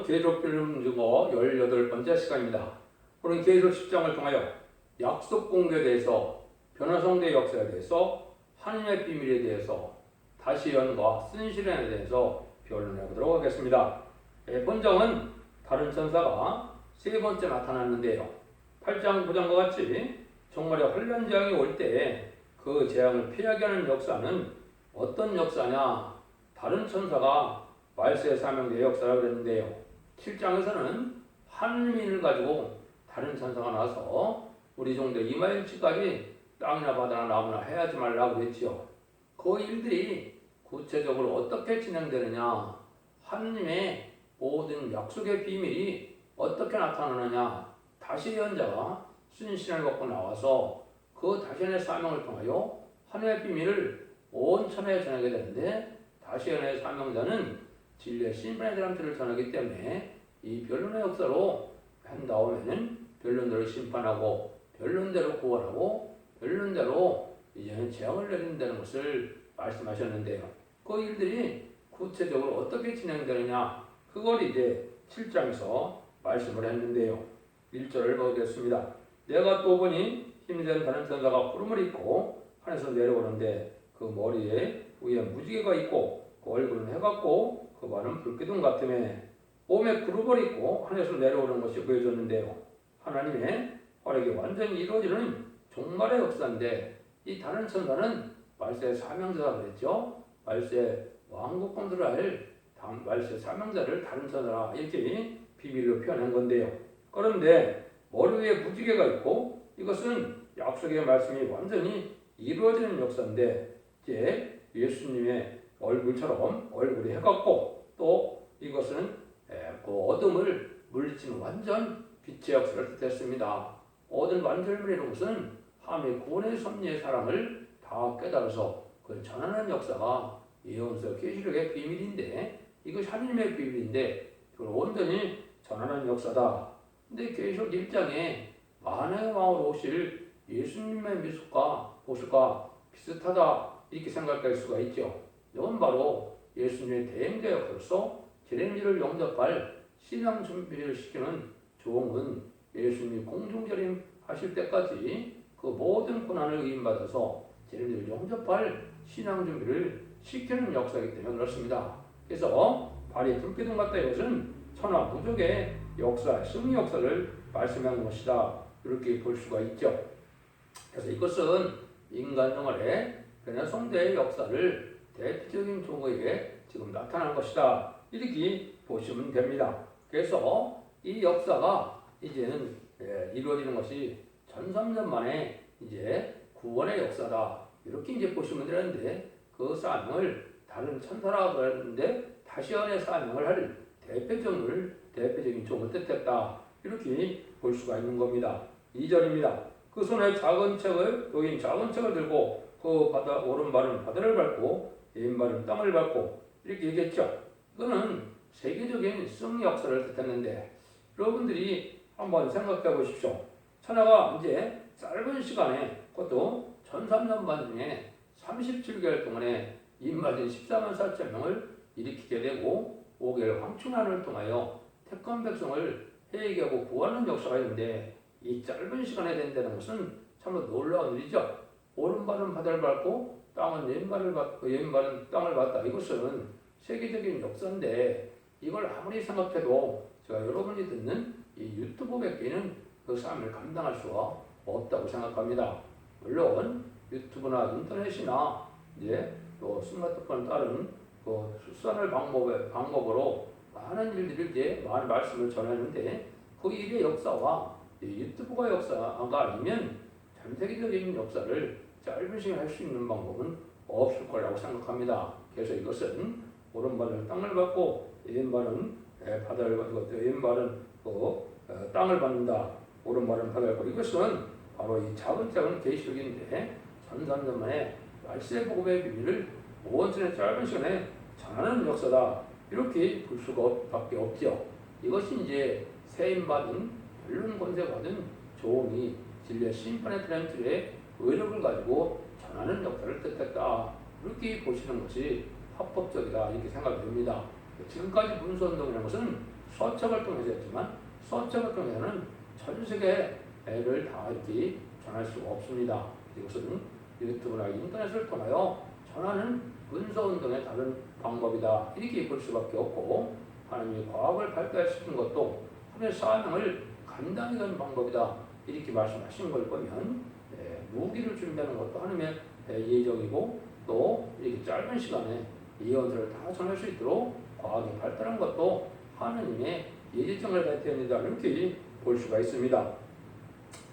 계속 필름 증거 18번째 시간입니다. 오늘 계속 10장을 통하여 약속 공개에 대해서, 변화성대 역사에 대해서, 하나님의 비밀에 대해서, 다시 연과 쓴실현에 대해서 변론해 보도록 하겠습니다. 본장은 다른 천사가 세 번째 나타났는데요. 8장 9장과 같이 정말의 환란 재앙이 올 때 그 재앙을 피하게 하는 역사는 어떤 역사냐? 다른 천사가 말세에 사명된 역사라고 그랬는데요. 7장에서는 하늘민을 가지고 다른 천사가 나와서 우리 종들 이마일치까지 땅이나 바다나 나무나 해하지 말라고 그랬지요. 그 일들이 구체적으로 어떻게 진행되느냐, 하느님의 모든 약속의 비밀이 어떻게 나타나느냐, 다시 연자가 순신을 갖고 나와서 그 다시연의 사명을 통하여 하나님의 비밀을 온 천하에 전하게 되는데, 다시연의 사명자는 진리의 심판의 사람들을 전하기 때문에 이 변론의 역사로 한 다음에는 변론대로 심판하고, 변론대로 구원하고, 변론대로 이제는 재앙을 내린다는 것을 말씀하셨는데요. 그 일들이 구체적으로 어떻게 진행되느냐, 그걸 이제 7장에서 말씀을 했는데요. 1절을 보겠습니다. 내가 또 보니 힘센 다른 천사가 구름을 입고 하늘에서 내려오는데, 그 머리에 위에 무지개가 있고 그 얼굴은 해같고 그 발은 불기둥 같으며 몸에 구름을 입고 하늘에서 내려오는 것이 보여졌는데요. 하나님의 활약이 완전히 이루어지는 종말의 역사인데, 이 다른 천사는 말세 사명자라 그랬죠. 말세 왕국 건설할 말세 사명자를 다른 천사라 이렇게 비밀로 표현한 건데요. 그런데 머리 위에 무지개가 있고, 이것은 약속의 말씀이 완전히 이루어지는 역사인데, 이제 예수님의 얼굴처럼 얼굴이 해같고, 또 이것은 그 어둠을 물리치는 완전 빛의 역사를 뜻했습니다. 어둠 완전물이라는 것은 하나님의 구원의 섭리의 사랑을 다 깨달아서 그걸 전하는 역사가 예언서 계시록의 비밀인데, 이것이 하나님의 비밀인데 그걸 온전히 전하는 역사다. 근데 계시록 1장에 만왕의 왕으로 오실 예수님의 모습과 비슷하다 이렇게 생각할 수가 있죠. 이건 바로 예수님의 대행자 역으로서 재림지를 영접할 신앙 준비를 시키는 종은 예수님이 공중재림 하실 때까지 그 모든 고난을 의인받아서 재림지를 영접할 신앙 준비를 시키는 역사이기 때문에 그렇습니다. 그래서 발이 불기둥 같다, 이것은 천하 무적의 역사, 승리 역사를 말씀하는 것이다, 이렇게 볼 수가 있죠. 그래서 이것은 인간 생활의 변화성대의 역사를 대표적인 종에게 지금 나타난 것이다, 이렇게 보시면 됩니다. 그래서 이 역사가 이제는 이루어지는 것이 1300년 만에 이제 구원의 역사다, 이렇게 이제 보시면 되는데, 그 사명을 다른 천사라고 하는데 다시연의 사명을 할 대표적인 종을 뜻했다, 이렇게 볼 수가 있는 겁니다. 2절입니다. 그 손에 작은 책을 들고 그 오른발은 바다를 밟고 왼발은 땅을 밟고 이렇게 얘기했죠. 이거는 세계적인 승리 역사를 뜻했는데, 여러분들이 한번 생각해 보십시오. 천하가 이제 짧은 시간에, 그것도 1300년 중에 37개월 동안에 입맞은 14만 4천 명을 일으키게 되고 5개월 황충난을 통하여 택한 백성을 회개하고 구하는 역사가 있는데, 이 짧은 시간에 된다는 것은 참으로 놀라운 일이죠. 오른발은 바다를 밟고 왼발은 땅을 밟다. 이것은 세계적인 역사인데, 이걸 아무리 생각해도 제가 여러분이 듣는 이 유튜브 밖에는 그 삶을 감당할 수가 없다고 생각합니다. 물론 유튜브나 인터넷이나 이제 또 스마트폰 다른 그 수산을 방법으로 많은 일들을 이제 많은 말씀을 전하는데, 그 일의 역사와 유튜브가 역사가 아니면 전 세계적인 역사를 짧은 시간에 할 수 있는 방법은 없을 거라고 생각합니다. 그래서 이것은 오른발은 땅을 밟고 왼발은 바다를 밟고, 왼발은 땅을 밟는다, 오른발은 바다를 밟고, 이것은 바로 이 작은 계시록인데 1300년 만에 말세 복음의 비밀을 온전히 짧은 시간에 전하는 역사다, 이렇게 볼 수밖에 없죠. 이것이 이제 세임받은 변론 권세받은 종이 진리의 심판의 트렌트의 의력을 가지고 전하는 역사를 뜻했다, 이렇게 보시는 것이 합법적이다, 이렇게 생각이 됩니다. 지금까지 문서운동이라는 것은 서책을 통해서 했지만 서책을 통해서는 전 세계를 다 이렇게 전할 수가 없습니다. 이것은 유튜브나 인터넷을 통하여 전하는 문서운동의 다른 방법이다. 이렇게 볼 수밖에 없고 하나님이 과학을 발달시킨 것도 하나님의 사명을 간단히 하는 방법이다. 이렇게 말씀하신 걸 보면 무기를 준비하는 것도 하나님의 예정이고 또 이렇게 짧은 시간에 예언서를 다 전할 수 있도록 과학이 발달한 것도 하나님의 예정을 나타냅니다. 이렇게 볼 수가 있습니다.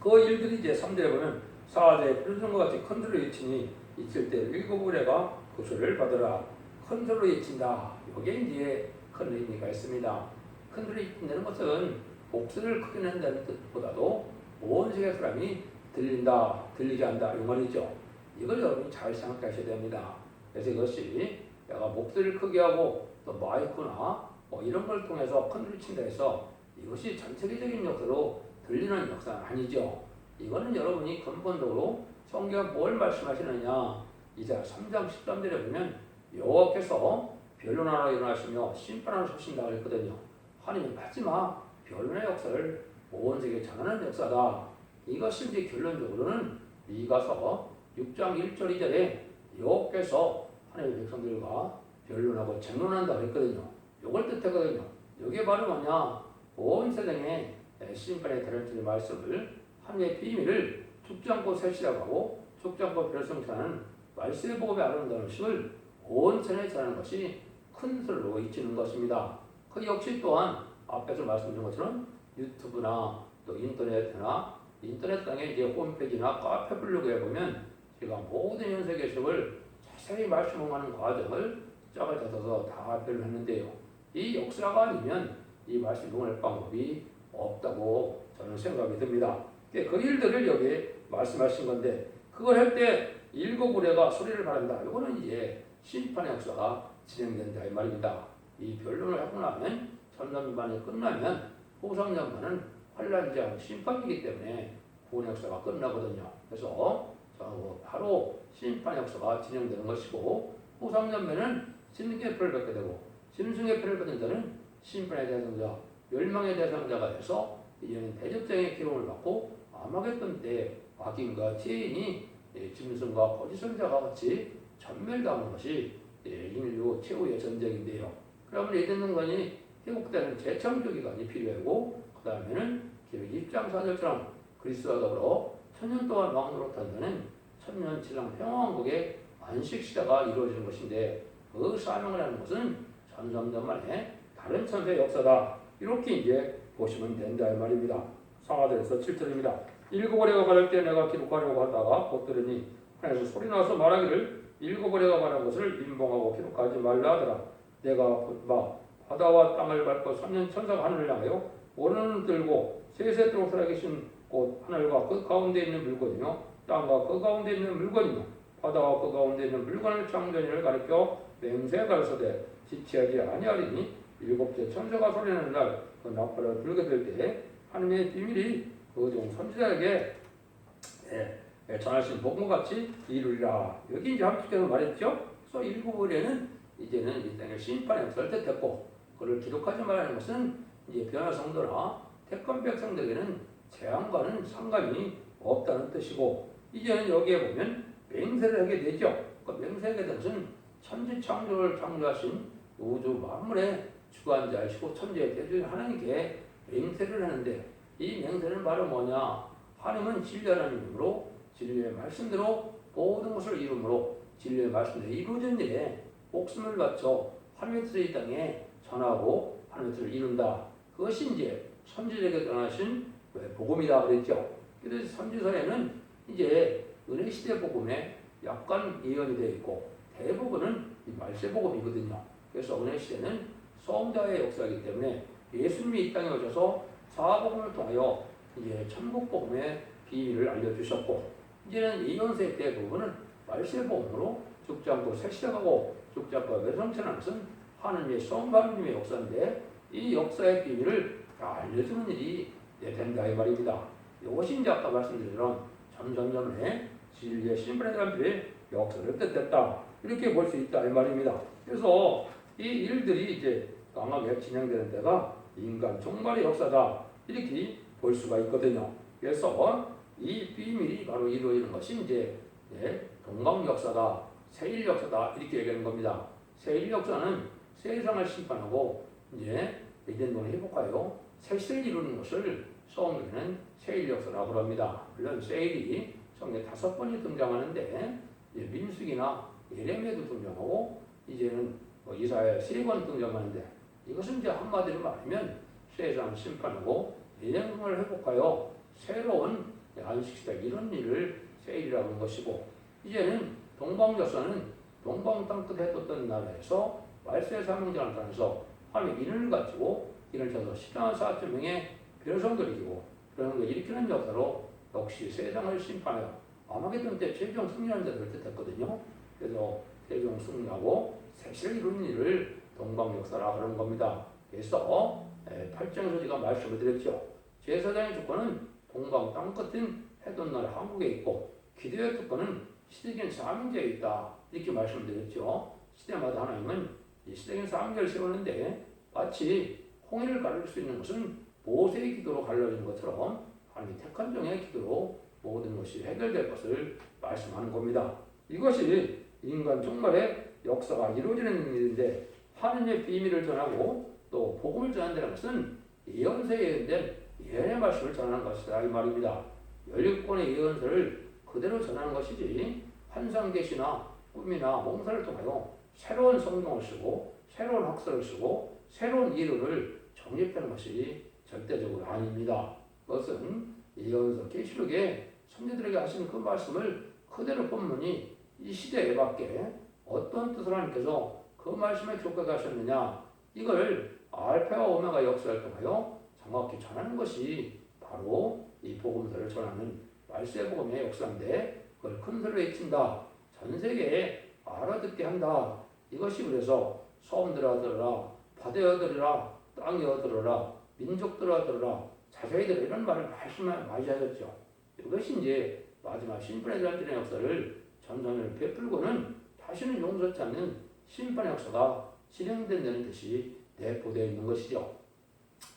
그 일들이 이제 3절에 보면 사자의 표정과 같이 큰 소리로 외치니 있을 때 일곱 의뢰가 그 소리를 받으라. 큰 소리로 외친다. 이게 이제 큰 의미가 있습니다. 큰 소리로 외친다는 것은 목소리를 크게 낸다는 뜻보다도 온 세계 사람이 들리게 한다 이 말이죠. 이걸 여러분이 잘 생각하셔야 됩니다. 그래서 이것이 내가 목소리를 크게 하고 또 마이크나 이런 걸 통해서 큰 소리를 친다 해서 이것이 전 세계적인 역사로 들리는 역사는 아니죠. 이거는 여러분이 근본적으로 성경에 뭘 말씀하시느냐 이제 3장 13절에 보면 여호와께서 변론하러 일어나시며 심판하러 서신다고 했거든요. 하나님의 마지막 변론의 역사를 온 세계에 전하는 역사다. 이것이 이제 결론적으로는 미가서 6장 1절 2절에 여호와께서 하나님의 백성들과 변론하고 쟁론한다고 했거든요. 이걸 뜻하거든요. 이게 바로 뭐냐? 온 세상에 심판에 대한 말씀을 하나님의 비밀을 죽지 않고 세시라고 하고 죽지 않고 별성하는 말씀의 복음에 아름다운 것을 온 세상에 전하는 것이 큰 소리로 외치는 것입니다. 그 역시 또한 앞에서 말씀드린 것처럼 유튜브나 또 인터넷 땅에 이제 홈페이지나 카페 블로그에 보면 제가 모든 현세 계시록을 자세히 말씀하는 과정을 짝을 잡아서 다 발표를 했는데요. 이 역사가 아니면 이 말씀을 방법이 없다고 저는 생각이 듭니다. 그 일들을 여기에 말씀하신 건데 그걸 할 때 일곱 의뢰가 소리를 바란다. 이거는 이제 심판의 역사가 진행된다 이 말입니다. 이 변론을 하고 나면 천년만이 끝나면 후삼년만은 환란장 심판이기 때문에 구원 역사가 끝나거든요. 그래서 바로 심판 역사가 진행되는 것이고 후삼년면은 심승의 표를 받게 되고 심승의 표를 받은 자는 심판의 대상자, 멸망의 대상자가 돼서 이제는 대접장의 기록을 받고 아마겟돈 때 악인과 죄인이 짐승과 거짓 선자가 같이 전멸당하는 것이 인류 최후의 전쟁인데요. 그러면 이되는 것이 회복되는 재창조 기간이 필요하고 그 다음에는 계획 2장 4절처럼 그리스도와 더불어 천년 동안 왕노릇 한다는 천년치랑 평화왕국의 안식시대가 이루어지는 것인데 그 사명을 하는 것은 천삼년 만에 다른 천세의 역사다. 이렇게 이제 보시면 된다 이 말입니다. 상하들에서 7절입니다. 일곱 의뢰가 말할 때 내가 기록하려고 하다가 곧 들으니 하나님께서 소리 나서 말하기를 일곱 의뢰가 말한 것을 인봉하고 기록하지 말라 하더라. 내가 바다와 땅을 밟고 3년 천사가 하늘을 향하여 오른을 들고 세세토록 살아계신 곳 하늘과 그 가운데 있는 물건이며 땅과 그 가운데 있는 물건이며 바다와 그 가운데 있는 물건을 창조인을 가리켜 맹세에 가르쳐되 지체하지 아니하리니 일곱째 천사가 소리하는 날 그 나팔을 불게 될 때 하나님의 비밀이 그중 선지자에게 전하신 복음같이 이루리라. 여기 이제 함축해서 말했죠. 그래서 일곱 의뢰는 이제는 이 땅의 심판의 역사를 뜻했고 그를 기록하지 말라는 것은 이제 변화 성도나 택한 백성들에게는 재앙과는 상관이 없다는 뜻이고 이제는 여기에 보면 맹세를 하게 되죠. 그 맹세하게 된 것은 천지 창조를 창조하신 우주 만물의 주관자이시고 천지의 대주인 하나님께 맹세를 하는데 이 맹세는 바로 뭐냐? 하나님은 진리하는 이름으로 진리의 말씀대로 모든 것을 이름으로 진리의 말씀대로 이루어진 일에 목숨을 바쳐 하나님의 뜻을 이 땅에 전하고 하나님의 뜻을 이룬다. 그것이 이제 선지자에게 전하신 복음이다 그랬죠. 그래서 선지서에는 이제 은혜 시대 복음에 약간 예언이 되어 있고 대부분은 이 말세 복음이거든요. 그래서 은혜 시대는 성자의 역사이기 때문에 예수님이 이 땅에 오셔서 사복음을 통하여 이제 천국 복음의 비밀을 알려주셨고 이제는 예언서의 대부분은 말세 복음으로 죽지 않고 새시대가고 죽지 않고 외성천하는 것은 하나님의 성하나님의 역사인데 이 역사의 비밀을 알려주는 일이 된다 이 말입니다. 이것이 이제 아까 말씀드린 것처럼 점점점의 진리의 심판에 대한 역사를 뜻했다. 이렇게 볼 수 있다 이 말입니다. 그래서 이 일들이 이제 강하게 진행되는 데가 인간 종말의 역사다 이렇게 볼 수가 있거든요. 그래서 이 비밀이 바로 이루어지는 것이 이제 동방 역사다, 세일 역사다 이렇게 얘기하는 겁니다. 세일 역사는 세상을 심판하고 이제 예전동을 회복하여 새 시대를 이루는 것을 성경에는 세일 역사라고 합니다. 물론 세일이 성경에 5번이 등장하는데 민수기나 예레미야도 등장하고 이제는 이사야 3번 등장하는데 이것은 이제 한마디로 말하면 세상을 심판하고 예정을 회복하여 새로운 안식시대 이런 일을 세일이라고 하는 것이고 이제는 동방역사는 동방 땅끝 해떴던 나라에서 말세 사명자를 따라서 하나님의 인을 가지고 인을 쳐서 10만 4천 명의 변성들을 이기고 그런 걸 일으키는 역사로 역시 세상을 심판하여 아마겟돈 때 최종 승리하는 자들을 뜻했거든요. 그래서 최종 승리하고 새시를 이루는 일을 동방 역사라 그러는 겁니다. 그래서 8장에서 제가 말씀을 드렸죠. 제사장의 주권은 동방 땅끝인 해돈 나라 한국에 있고 기도의 주권은 시대적인 사명자에 있다 이렇게 말씀을 드렸죠. 시대마다 하나님은 이 시대적인 사명자를 세우는데 마치 홍해를 가를 수 있는 것은 모세의 기도로 갈라지는 것처럼 하나님이 택한 종의 기도로 모든 것이 해결될 것을 말씀하는 겁니다. 이것이 인간 종말의 역사가 이루어지는 일인데 하느님의 비밀을 전하고 또 복음을 전한다는 것은 예언서에 예언된 예언의 말씀을 전하는 것이다 이 말입니다. 17권의 예언서를 그대로 전하는 것이지 환상계시나 꿈이나 몽사를 통하여 새로운 성경을 쓰고 새로운 학설을 쓰고 새로운 이론을 정립하는 것이 절대적으로 아닙니다. 그것은 예언서 계시록에 선지자들에게 하신 그 말씀을 그대로 본문이 이 시대에 맞게 어떤 뜻을 하나님께서 그 말씀에 기록하게 하셨느냐 이걸 알파와 오메가 역사를 통하여 정확히 전하는 것이 바로 이 복음서를 전하는 말세 복음의 역사인데 그걸 큰 소리로 외친다. 전 세계에 알아듣게 한다. 이것이 그래서 소음들아 들으라, 바다여 들으라, 땅여 들으라, 민족들아 들으라, 자세히 들으라 이런 말을 말씀을 많이 하셨죠. 이것이 이제 마지막 심판의 전쟁의 역사를 전선을 베풀고는 다시는 용서치 않는 심판의 역사가 진행된다는 뜻이 내포되어 있는 것이죠.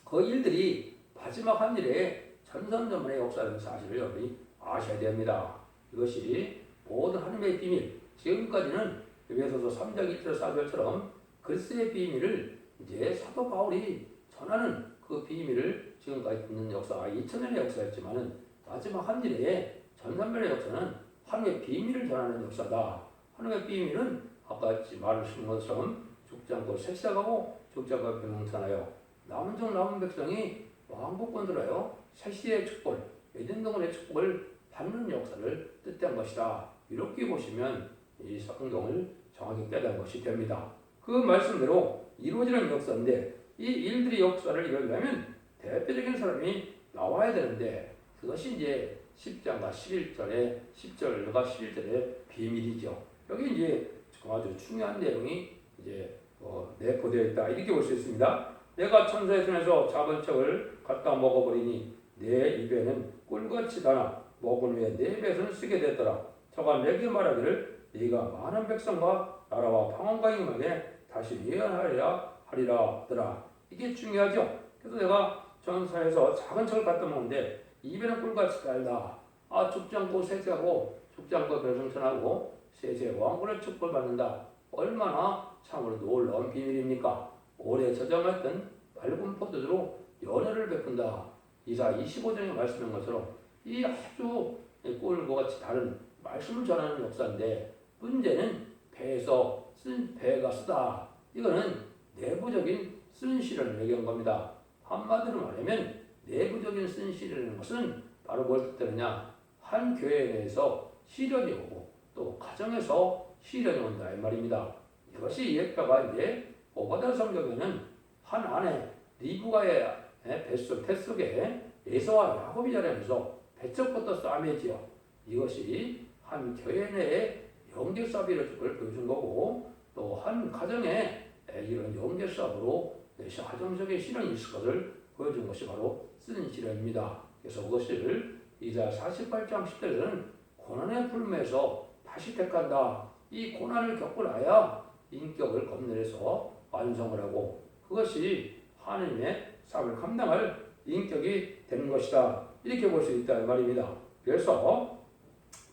그 일들이 마지막 한 일에 전선전문의 역사라는 사실을 여러분이 아셔야 됩니다. 이것이 모든 하나님의 비밀, 지금까지는 에베소서 3장 1절 4절처럼 그리스도의 비밀을 이제 사도 바울이 전하는 그 비밀을 지금까지 듣는 역사가 2000년의 역사였지만은 마지막 한 일에 전산별의 역사는 하나님의 비밀을 전하는 역사다. 하나님의 비밀은 아까 말하신 것처럼 죽지 않고 새시작하고 죽지 않고 병명천하여 남은 종 남은 백성이 왕복권 들어요 새시의 축복, 예전동안의 축복을 받는 역사를 뜻한 것이다. 이렇게 보시면 이 성경을 정확히 깨달은 것이 됩니다. 그 말씀대로 이루어지는 역사인데 이 일들의 역사를 이루려면 대표적인 사람이 나와야 되는데 그것이 이제 10장과 11절에 10절과 11절의 비밀이죠. 여기 이제 아주 중요한 내용이 이제 내포되어 있다 이렇게 볼 수 있습니다. 내가 천사의 손에서 잡은 척을 갖다 먹어버리니 내 입에는 꿀같이 달아 먹은 후에 내 뱃은 쓰게 됐더라. 저가 내게 말하기를 네가 많은 백성과 나라와 방언과 임하게 다시 예언하리라 하더라. 이게 중요하죠. 그래서 내가 천사에서 작은 척을 갖다 먹는데 입에는 꿀같이 달다. 죽지 않고 세세하고 죽지 않고 별성천하고 세세 왕권을 축복받는다. 얼마나 참으로 놀라운 비밀입니까? 오래 저장했던 맑은 포도주로 연회를 베푼다. 이사 25장에 말씀한 것처럼 이 아주 꿀과 같이 다른 말씀을 전하는 역사인데 문제는 배에서 쓴 배가 쓰다. 이거는 내부적인 쓴실을 얘기한 겁니다. 한마디로 말하면 내부적인 쓴실이라는 것은 바로 뭘 뜻하느냐? 한 교회 내에서 시련이 오고 또 가정에서 시련이 온다 이 말입니다. 이것이 예표가 이제 오바댜 성경에는 한 아내 리브가의 뱃속에 에서와 야곱이 자라면서 배척부터 싸매지요. 이것이 한 교회 내에 영계사비를 보여준 거고 또 한 가정에 이런 영계사업으로 가정적인 시련이 있을 것을 보여준 것이 바로 쓴 시련입니다. 그래서 그것을 이사 48장 10절에는 고난의 풀매에서 다시 택한다. 이 고난을 겪고 나야 인격을 건너해서 완성을 하고 그것이 하나님의 사업을 감당할 인격이 되는 것이다. 이렇게 볼 수 있다 이 말입니다. 그래서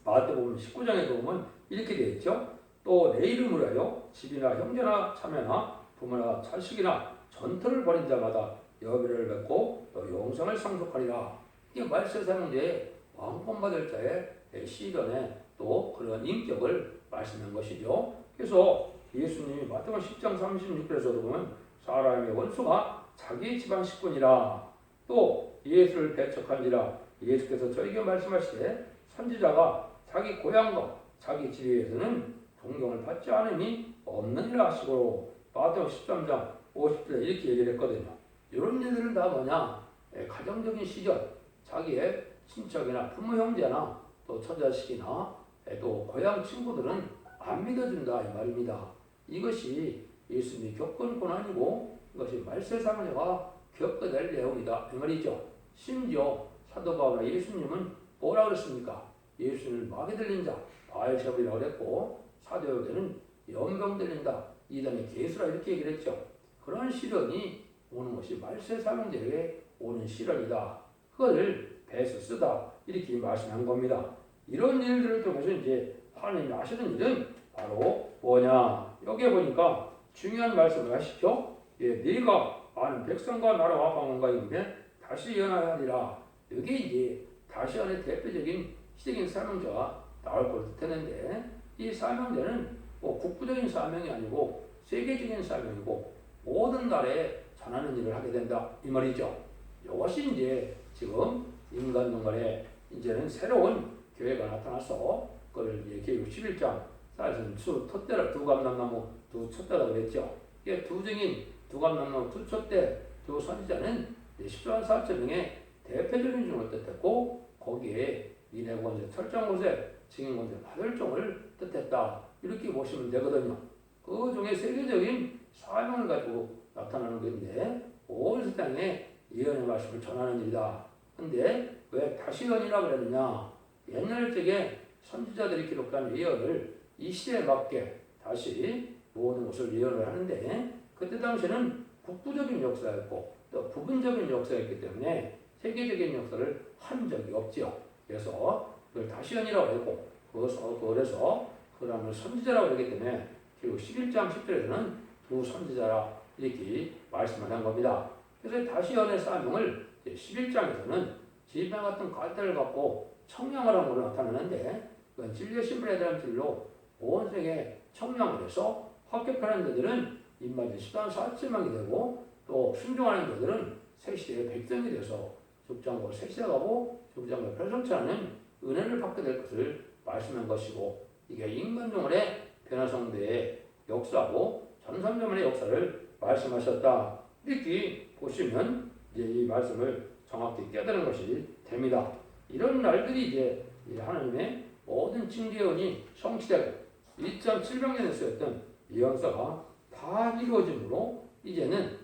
마태복음 19장에 보면 이렇게 되어 있죠. 또 내 이름을 하여 집이나 형제나 자매나 부모나 자식이나 전토를 벌인 자마다 여배를 맺고 또 영생을 상속하리라. 이게 말세 사명제의 왕권 받을 자의 시련에 또 그런 인격을 말씀한 것이죠. 그래서 예수님이 마태복음 10장 36절에서도 보면 사람의 원수가 자기 집안 식구니라. 또 예수를 배척한지라. 예수께서 저에게 말씀하시되 선지자가 자기 고향과 자기 집에서는 존경을 받지 않음이 없느니라 하시고 마태복음 13장 50절에 이렇게 얘기를 했거든요. 이런 일들은 다 뭐냐? 가정적인 시절 자기의 친척이나 부모 형제나 또 처자식이나 또 고향 친구들은 안 믿어준다 이 말입니다. 이것이 예수님이 겪은 고난이고 이것이 말세사명자가 겪어낼 내용이다 이 말이죠. 심지어 사도 바울과 예수님은 뭐라 그랬습니까? 예수님을 마귀 들린 자 바알세불이라고 그랬고 사도요새는 연병 들린다 이단의 개수라 이렇게 얘기를 했죠. 그런 시련이 오는 것이 말세사명자에게 오는 시련이다. 그것을 배에서 쓰다 이렇게 말씀한 겁니다. 이런 일들을 통해서 이제 하나님이 하시는 일은 바로 뭐냐? 여기에 보니까 중요한 말씀을 하시죠. 네가 아는 백성과 나라와 방언과 이름에 다시 연하여 하리라. 여기 이제 다시 연의 대표적인 시적인 사명자가 나올 걸 뜻했는데 이 사명자는 뭐 국부적인 사명이 아니고 세계적인 사명이고 모든 나라에 전하는 일을 하게 된다 이 말이죠. 이것이 이제 지금 인간 동안에 이제는 새로운 교회가 나타나서 그걸 이제 계율 11장 사실은 톳대라 두감남나무 두 촛대라고 그랬죠. 이게 두 증인 두감남나무 두 촛대 두 선지자는 10만 4천 명의 대표적인 종을 뜻했고 거기에 이내권세 철장고세 증인권세 8종을 뜻했다. 이렇게 보시면 되거든요. 그 중에 세계적인 사명을 가지고 나타나는 건데 온 세상에 예언의 말씀을 전하는 일이다. 근데 왜 다시 예언이라고 그랬느냐? 옛날 적에 선지자들이 기록한 예언을 이 시대에 맞게 다시 모든 것을 예언을 하는데 그때 당시에는 국부적인 역사였고 또 부분적인 역사였기 때문에 세계적인 역사를 한 적이 없지요. 그래서 그걸 다시 예언이라고 했고 그래서 그 다음을 선지자라고 하기 때문에 그리고 11장 10절에서는 두 선지자라 이렇게 말씀을 한 겁니다. 그래서 다시 예언의 사명을 11장에서는 지팡이 같은 갈대를 갖고 청량을 한 걸로 나타나는데 그건 진리의 신분에 대한 길로 온 세계에 청량을 해서 합격하는 자들은 입맞은 10만 4천명이 되고 또 순종하는 자들은 새 시대의 백성이 돼서 죽장고 새 시대 가고 죽장고 별성치 않은 은혜를 받게 될 것을 말씀한 것이고 이게 인간종의 변화성대의 역사하고 전산자만의 역사를 말씀하셨다. 이렇게 보시면 이제 이 말씀을 정확히 깨달은 것이 됩니다. 이런 날들이 이제 하나님의 모든 징계원이 성취되고 2,700년에 쓰였던 예언서가 다 이루어짐으로 이제는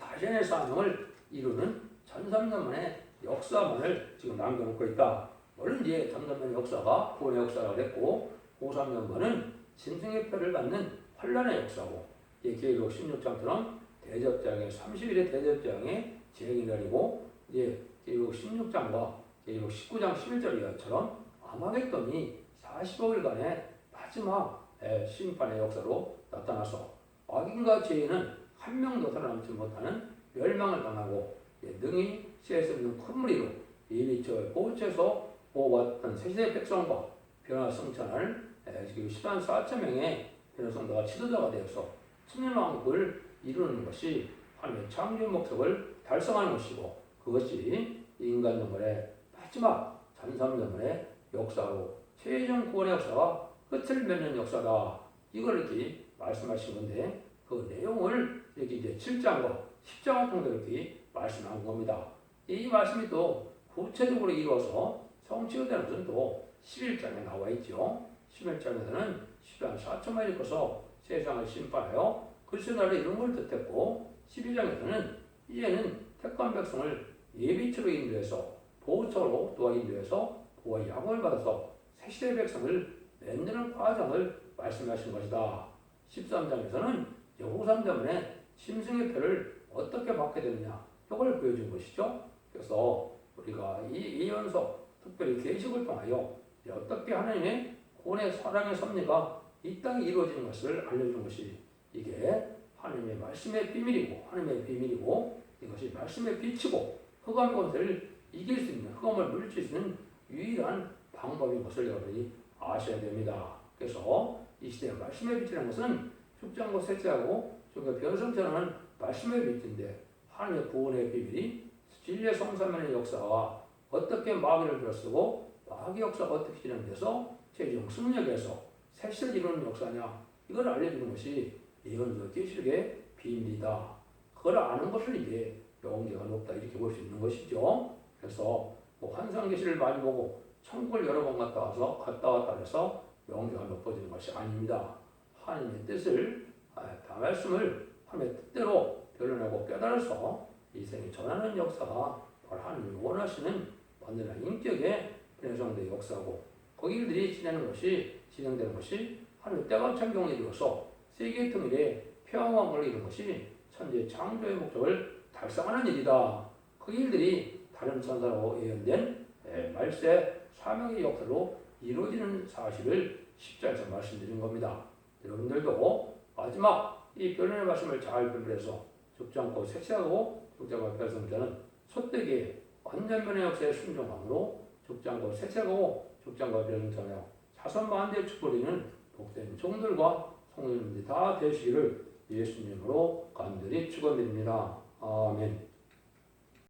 다시의 사명을 이루는 1,300년만의 역사만을 지금 남겨놓고 있다. 물론 이제 1,300년 역사가 구원의 역사라고 했고 고3년만은 짐승의 표를 받는 환란의 역사고 계시록 16장처럼 대접장의 30일의 대접장의 진행이라고 계시록 16장과 계시록 19장 11절처럼 아마겟돈이 40억일간의 마지막 심판의 역사로 나타나서 악인과 죄인은 한 명도 살아남지 못하는 멸망을 당하고 능히 셀 수 없는 큰 무리로 예비처에 보호처에서 보호받던 세시대 백성과 변화 성찬을 지금 10만 4천 명의 변화 성도가 지도자가 되어서 천년왕국을 이루는 것이 하나님의 창조 목적을 달성하는 것이고 그것이 인간 영혼의 마지막 전삼년의 역사로 최종 구원의 역사가 끝을 맺는 역사다. 이걸 이렇게 말씀하신 건데 그 내용을 이렇게 이제 7장과 10장을 통해서 이렇게 말씀한 겁니다. 이 말씀이 또 구체적으로 이루어서 성취되는 것은 또 11장에 나와 있죠. 11장에서는 10만 4천만이 일어서 세상을 심판하여 그리스도 나라를 이룬 걸 뜻했고 12장에서는 이제는 택한 백성을 예비처로 인도해서 보호처로 또한 인도해서 보호와 양을 받아서 새시대 백성을 만드는 과정을 말씀하신 것이다. 13장에서는 호산자문의 심승의 표를 어떻게 받게 되느냐 이걸 보여준 것이죠. 그래서 우리가 이 연속, 특별히 계시록을 통하여 어떻게 하나님의 구원의 사랑의 섭리가 이 땅에 이루어지는 것을 알려준 것이 이게 하나님의 말씀의 비밀이고 하나님의 비밀이고 이것이 말씀의 빛이고 흑암의 권세를 이길 수 있는 흑암을 물리칠 수 있는 유일한 방법인 것을 여러분이 아셔야 됩니다. 그래서 이 시대의 말씀의 빛이라는 것은 죽지 않고 셋째하고 저가 변성전하는 말씀의 빛인데 하나님의 구원의 비밀이 진리의 성사면의 역사와 어떻게 마귀를 들어쓰고 마귀 역사가 어떻게 진행돼서 최종 승리에서 새시를 이루는 역사냐 이걸 알려주는 것이 예언서 계시록의 비밀이다. 그걸 아는 것을 이제 영계가 높다 이렇게 볼 수 있는 것이죠. 그래서 뭐 환상 계시를 많이 보고 천국을 여러 번 갔다 왔다 해서 영계가 높아지는 것이 아닙니다. 하나님의 뜻을 다 말씀을 하나님의 뜻대로 변론하고 깨달아서 이 생에 전하는 역사가 바로 하나님이 원하시는 완전한 인격의 변성된 역사고 거기들이 진행되는 것이 하나님의 때가 창경을 이루어서 세계 통일의 평화왕국을 이룬 것이 천지의 창조의 목적을 달성하는 일이다. 그 일들이 다른 천사로 예언된 말세 사명의 역사로 이루어지는 사실을 십자에서 말씀드린 겁니다. 여러분들도 마지막 이 변론의 말씀을 잘 분별해서 죽지 않고 셋째하고 죽지 않고 별성자는 소떼기에 완전 변의 역사에 순종함으로 죽지 않고 셋째하고 죽지 않고 별성자며 자손만대에 축복이는 복된 종들과 성도님들이 다 되시기를 예수님으로 간절히 축원드립니다. 아멘.